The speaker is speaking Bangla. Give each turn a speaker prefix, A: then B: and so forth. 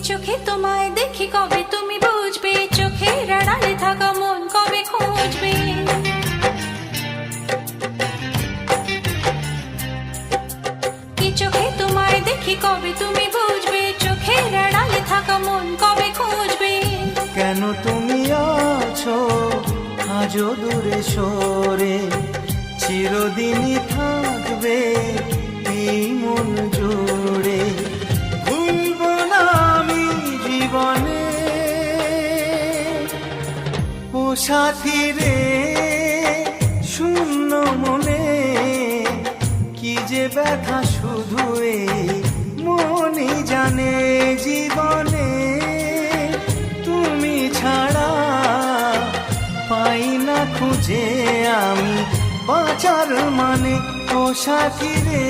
A: চোখে তোমায় দেখি কবে তুমি বুঝবে, চোখের আড়ালে থাকা মন কবে খুঁজবে। কি চোখে তোমায় দেখি কবে তুমি বুঝবে, চোখের আড়ালে থাকা মন কবে খুঁজবে।
B: কেন তুমি আছো আজও দূরে সরে, চিরদিনই থাকবে এই মন জুড়ে। ভুলবো না আমি জীবনে ও সাথী রে, শূন্য মনে কি যে ব্যথা শুধু এই মনই জানে। জীবনে তুমি ছাড়া পাই না খুঁজে আমি বাঁচার মানে, ও সাথী রে।